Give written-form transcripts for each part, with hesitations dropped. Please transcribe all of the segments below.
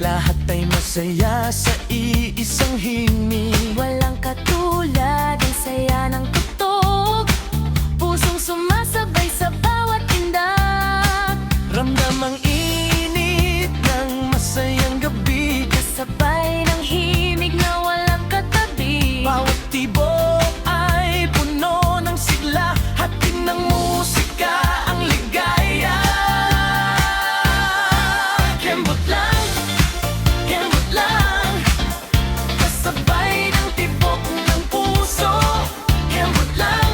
Lahat ay masaya sa iisang himig. Walang katulad ang saya ng tugtog, pusong sumasabay sa bawat tindak. Ramdam ang init ng masayang gabi, Kasabay ng himig na walang katabi. bawat tibok ay puno ng sigla, hatid ng musika ang ligaya. Kembot lang, kasabay ng tibok ng puso. Kembot lang,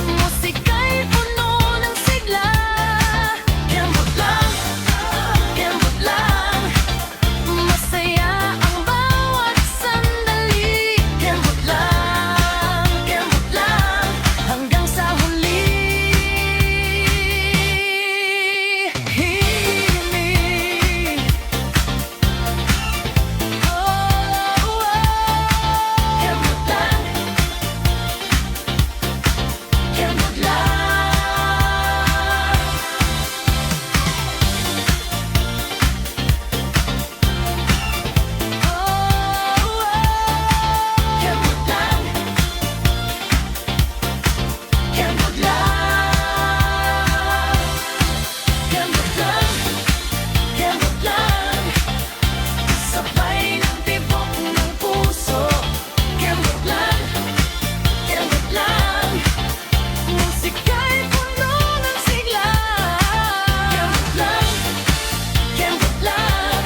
Musika'y puno ng sigla. kembot lang, Masaya ang bawat sandali. kembot lang, Hanggang sa huli. himig. Kembot lang, kembot lang. Kembot lang, kembot lang, sabay ng tibok ng puso. Kembot lang, musika'y puno ng sigla. Kembot lang,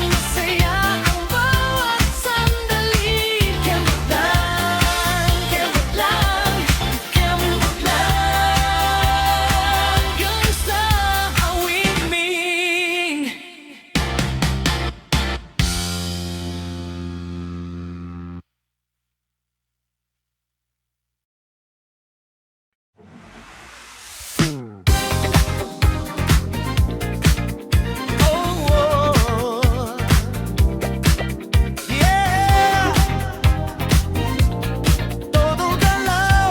masaya ang bawat sandali. Kembot lang, hanggang sa awiming. Oh, yeah. Todo galaw,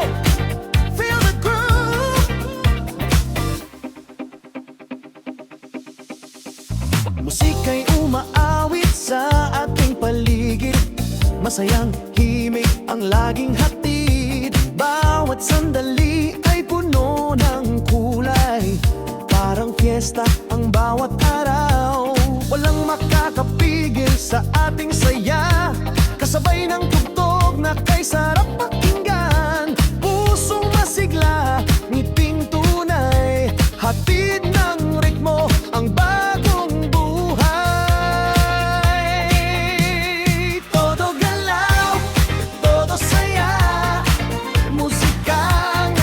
feel the groove. Musika'y umaawit sa ating paligid, masayang himig ang laging hatid. Bawat sandali ay puno ng kulay, parang fiesta ang bawat araw. Walang makakapigil sa ating saya, kasabay ng tugtog na kay sarap pakinggan. Pusong masigla, ngiting tunay, hatid ng ritmo ang bagong buhay. Todo galaw, todo saya, musika ang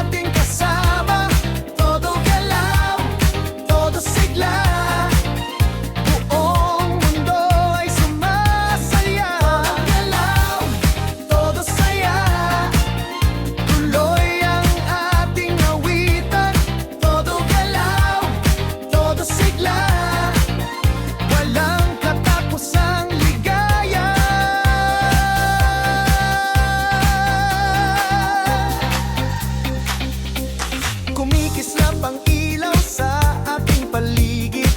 ating kasama. Todo galaw, todo sigla, buong mundo ay sumasaya. Todo saya, tuloy ang ating awitan. Todo galaw, todo sigla, walang katapusang ligaya. Kumikislap ang ilaw sa ating paligid,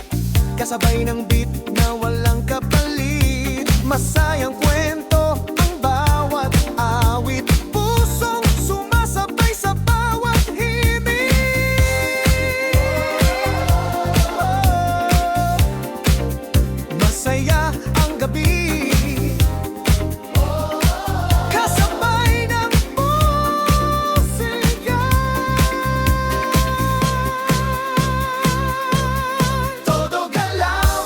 kasabay ng beat na walang kapalit. Masayang kwento ang bawat awit, pusong sumasabay sa bawat himig. Masaya ang gabi, kasabay ng musika. Todo galaw,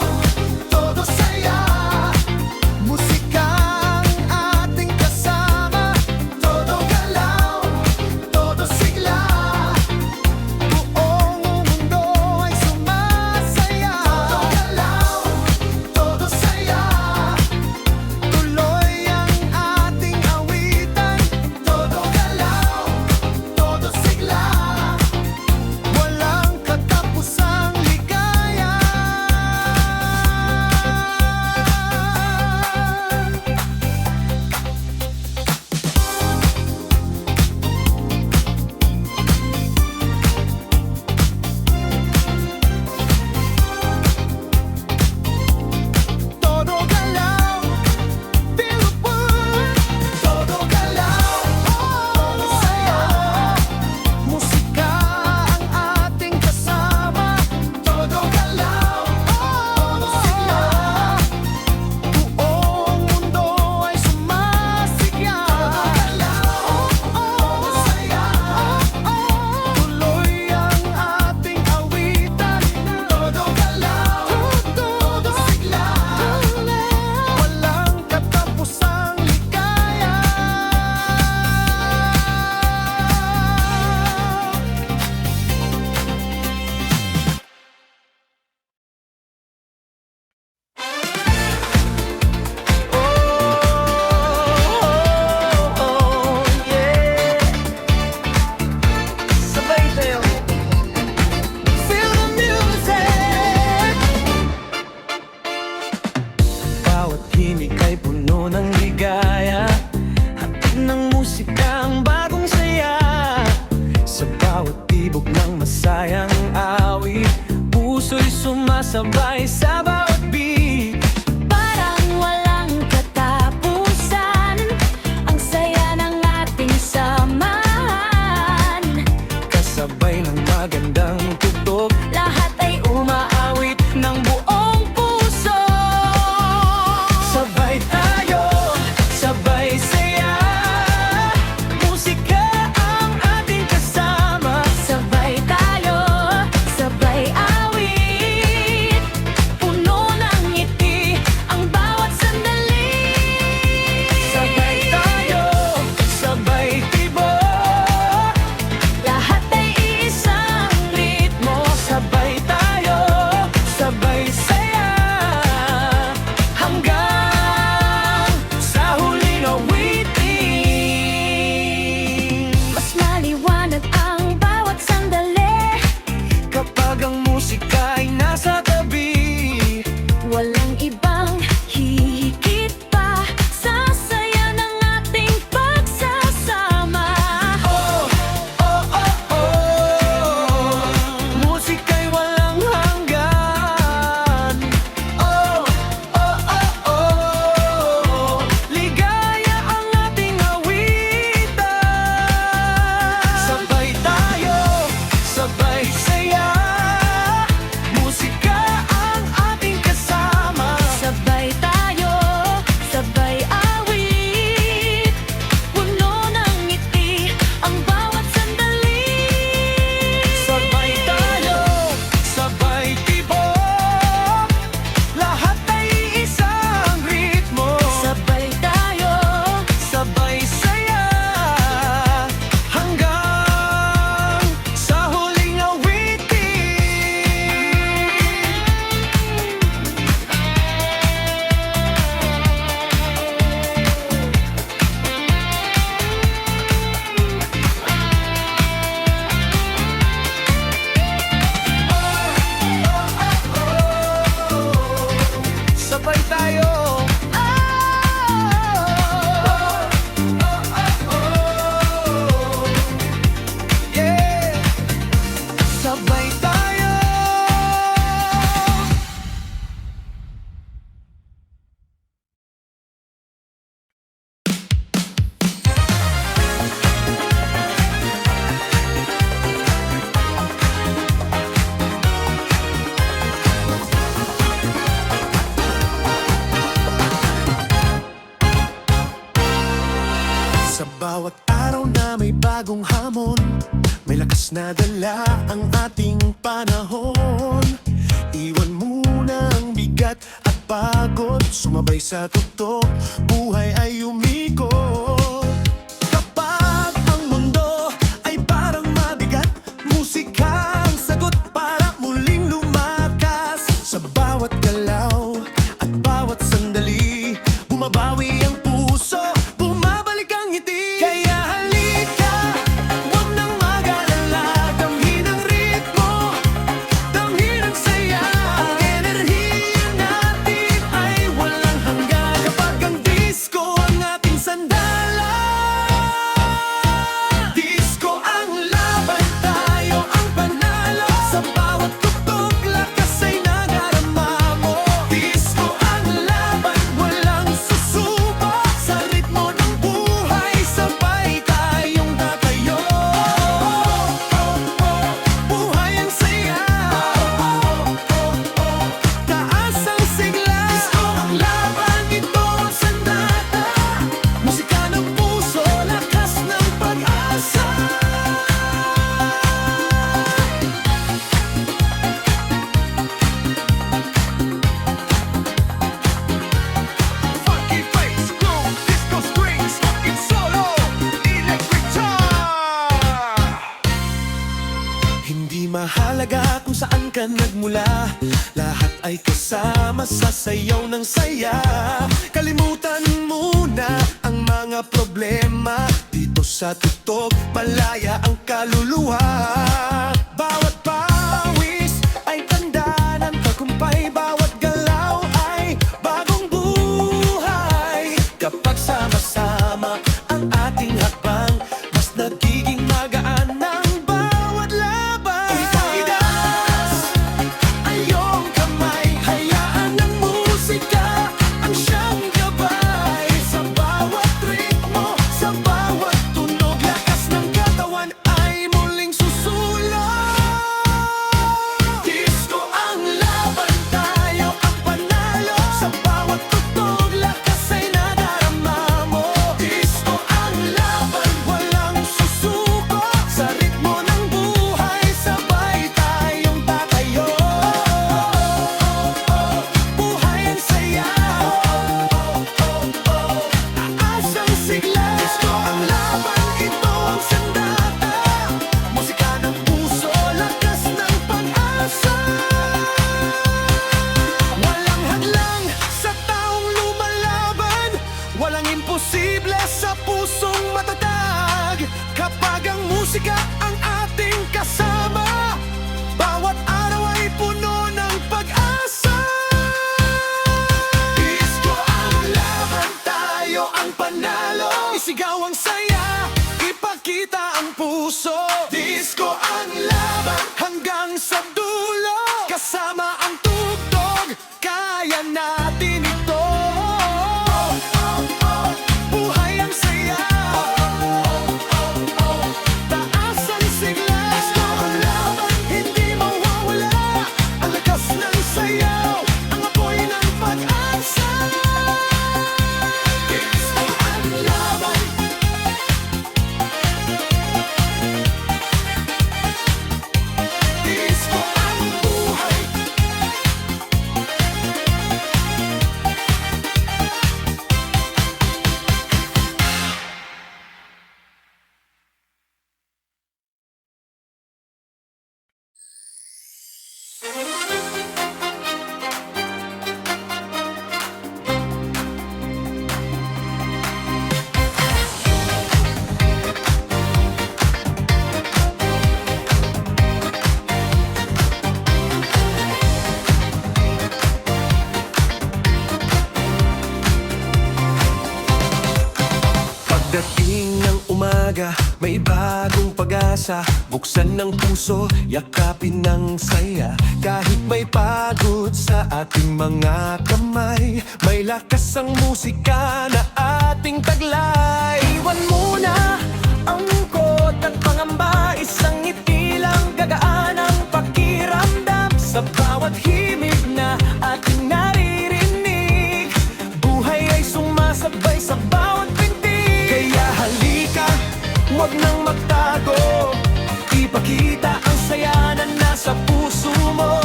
sumasabay sa bawat beat. Parang walang katapusan, ang saya ng ating samahan. Kasabay ng magandang tugtog, Lahat ay umaawit ng buong puso. Sabay tayo, sabay saya, musika ang ating kasama. sabay tayo, sabay awit, puno ng ngiti ang bawat sandali. Sabay tayo, sabay tibok, Lahat ay isang ritmo. sabay tayo, sabay saya, hanggang sa huling awitin. Mas maliwanag ang bawat sandali, Kapag ang musika ay nasa tabi, walang ibang hihigit pa sa saya ng ating pagsasama. oh, oh, oh, oh, musika'y walang hanggan. Oh, oh, oh, oh, ligaya ang ating awitan. Sabay tayo, sabay saya, musika ang ating kasama. Sabay tayo, sabay awit, puno ng ngiti ang bawat sandali. Sabay tayo, sabay tibok, lahat ay isang ritmo. Sabay tayo, Sabay saya, hanggang sa huling awitin. Sabay tayo. Yeah. Sabay tayo. Sa bawat araw na may bagong hamon, may lakas na dala ang ating panahon. Iwan muna ang bigat at pagod, sumabay sa tugtog, buhay ay umikot. Kapag ang mundo ay parang mabigat, musika ang sagot para muling lumakas. Sa bawat galaw at bawat sandali, bumabawi ang puso, bumabalik ang ngiti. Kaya halika, huwag nang mag-alala, damhin ang ritmo, damhin ang saya. Ang enerhiya natin ay walang hanggan. Kapag ang disco ang ating sandala, disco ang laban, tayo ang panalo. Sa bawat tugtog, lakas ay nadarama mo. Disco ang laban, walang susuko. Sa ritmo ng buhay, sabay tayong tatayo. Buhay ang saya, taas ang sigla. Disco ang laban, ito ang sandata. Musika ng puso, lakas ng pag-asa. Funky bass, groove, disco strings, it's solo, electric guitar. Hindi mahalaga kung saan ka nagmula, lahat ay kasama sa sayaw ng saya. Kalimutan muna ang mga problema, dito sa tugtog, malaya ang kaluluwa. Bawat pawis ay tanda ng tagumpay, bawat galaw ay bagong buhay. Kapag sama-sama ang ating hakbang, mas nagiging magaan ang bawat laban. Itaas ang iyong kamay, sayaw, ang apoy ng pag-asa. Disco ang laban. Disco ang buhay. Pagdating ng umaga, may bagong pag-asa. Buksan ng puso, yakapin ng saya. Kahit may pagod sa ating mga kamay, may lakas ang musika na ating taglay. Iwan muna ang ungkot at pangamba, isang ngiti lang gagaan ang pakiramdam. Sa bawat himig na ating naririnig, buhay ay sumasabay sa bawat pintig. Kaya halika, huwag nang magtago, ipakita ang saya na nasa puso mo.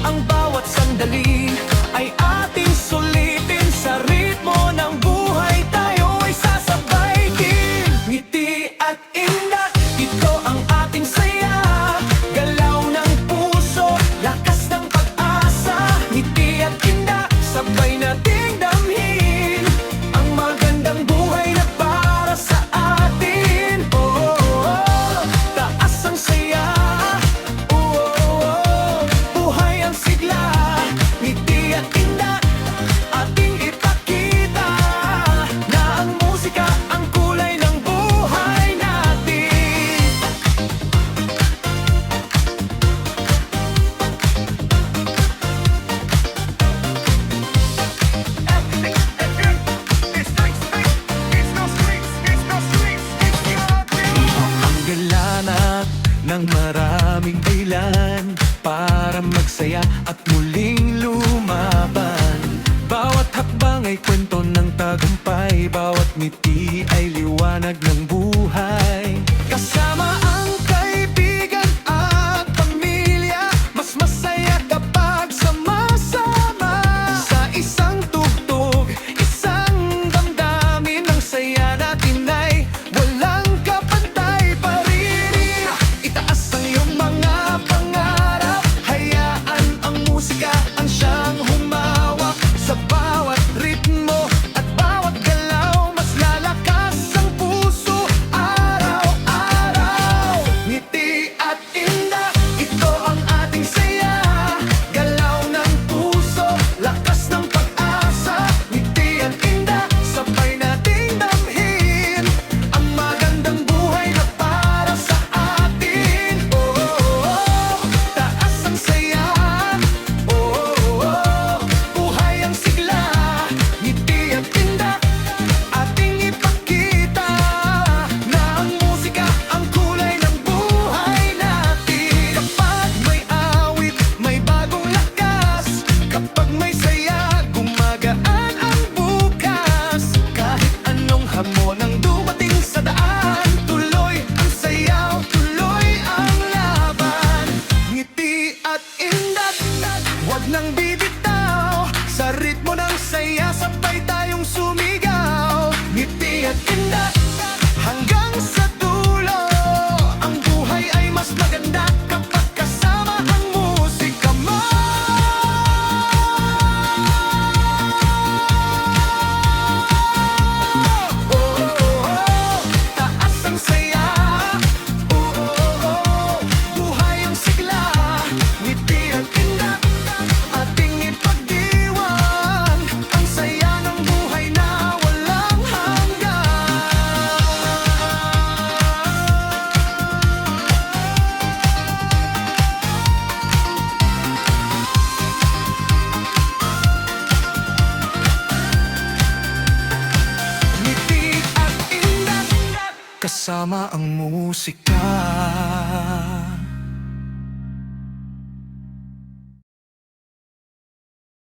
Ang bawat sandali ay ating sulitin, sa ritmo ng buhay tayo ay sasabay din. Ngiti at indak, ito ang ating saya. Galaw ng puso, lakas ng pag-asa. Ngiti at indak, sabay nating damhin ang magandang buhay na para sa atin. Oh, oh, oh, taas ang saya. Oh, oh, oh, buhay ang sigla. Ngiti at indak, ating ipakita na ang musika ang kulay ng buhay natin. Ang galanat ng maraming dahilan para magsaya at muling lumaban. Bawat hakbang ay kwento ng tagumpay, bawat ngiti ay liwanag ng buhay. Kasama ang kaibigan at pamilya, mas masaya kapag sama-sama. Sa isang tugtog, isang damdamin, ang saya natin ay walang kapantay. Pariri, itaas ang iyong mga pangarap, hayaan ang musika ang siyang humawak. Sa bawat ritmo at bawat galaw, mas lalakas ang puso araw-araw. Ngiti at indak, ito ang ating saya. Galaw ng puso, lakas ng pag-asa. Ngiti at indak, sabay nating damhin ang magandang buhay na para sa atin. Oh, oh, oh, taas ang saya. Oh, oh, oh, buhay ang sigla. Ngiti at indak, ating ipakita na ang musika ang kulay ng buhay natin. Kapag may awit, may bagong lakas. Kapag may saya, gumagaan ang bukas. Kahit anong hamon ang dumating sa daan, tuloy ang sayaw, tuloy ang laban. Ngiti at indak, huwag nang bibitaw. Sa ritmo ng saya, sabay tayong sumigaw. Ngiti at indak, hanggang sa dulo. Ang buhay ay mas maganda kapag kasama ang musika mo. Oh, oh, oh, taas ang saya. Oh, oh, oh, buhay ang sigla. Ngiti at indak, ating ipagdiwang ang saya ng buhay na walang hanggan. Ngiti at indak, kasama ang musika.